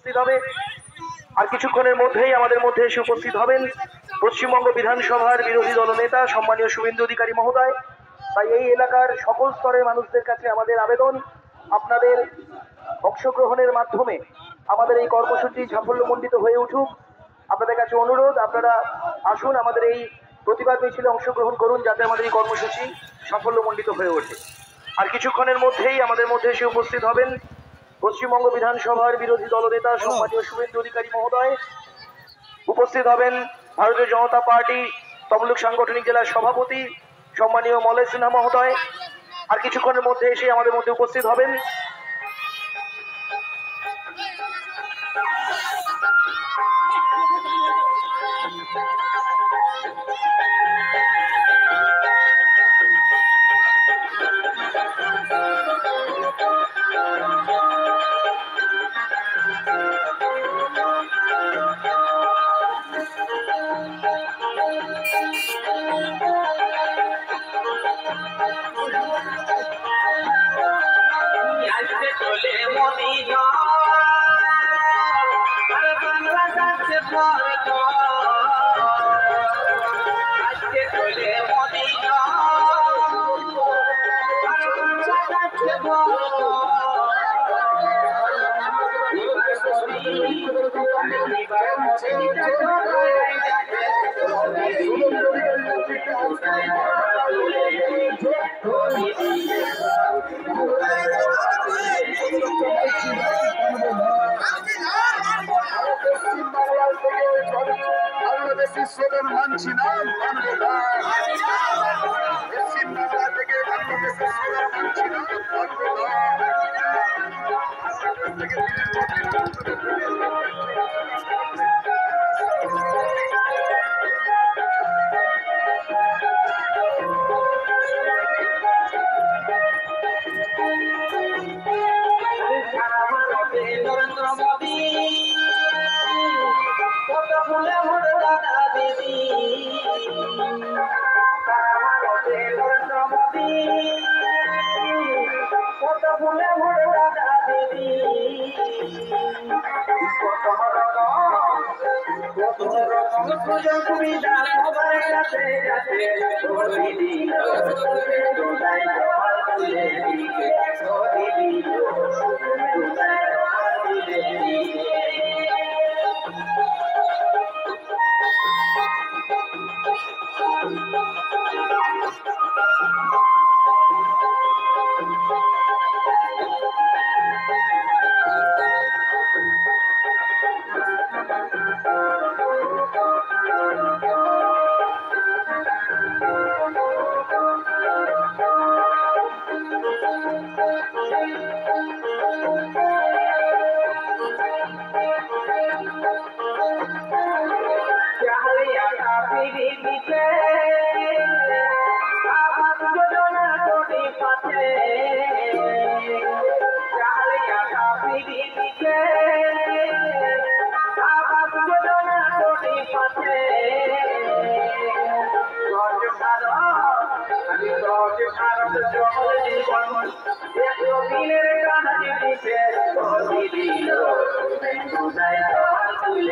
উপস্থিত হবে। আর কিছুক্ষণের মধ্যেই আমাদের মধ্যে এসে উপস্থিত হবেন পশ্চিমবঙ্গ বিধানসভার বিরোধী দলনেতা সম্মানীয় শুভেন্দু অধিকারী মহোদয়। তাই এই এলাকার সকল স্তরের মানুষদের কাছে আমাদের আবেদন, আপনাদের অংশগ্রহণের মাধ্যমে আমাদের এই কর্মসূচি সাফল্যমণ্ডিত হয়ে উঠুক। আপনাদের কাছে অনুরোধ, আপনারা আসুন, আমাদের এই প্রতিবাদ মিছিলে অংশগ্রহণ করুন, যাতে আমাদের এই কর্মসূচি সাফল্যমণ্ডিত হয়ে ওঠে। আর কিছুক্ষণের মধ্যেই আমাদের মধ্যে এসে উপস্থিত হবেন পশ্চিমবঙ্গ বিধানসভার বিরোধী দলনেতা সম্মানীয় শুভেন্দু অধিকারী মহোদয়। উপস্থিত হবেন ভারতীয় জনতা পার্টি তমলুক সাংগঠনিক জেলার সভাপতি সম্মানীয় মলয় সিনহা মহোদয়। আর কিছুক্ষণের মধ্যে এসে আমাদের মধ্যে উপস্থিত হবেন মানছি না, মানবো না। পশ্চিম বাংলা থেকে বাংলাদেশের সোনার মানছি না, মানবো না। নরেন্দ্র মোদী কত ফুলে ভরে দাদা দিদি, নরেন্দ্র মোদী কত ফুলে ভরে দাদা দিদি, কত রকম সুযোগ সুবিধা সবার কাছে যাচ্ছে দিদি, দিনের কাজ দিল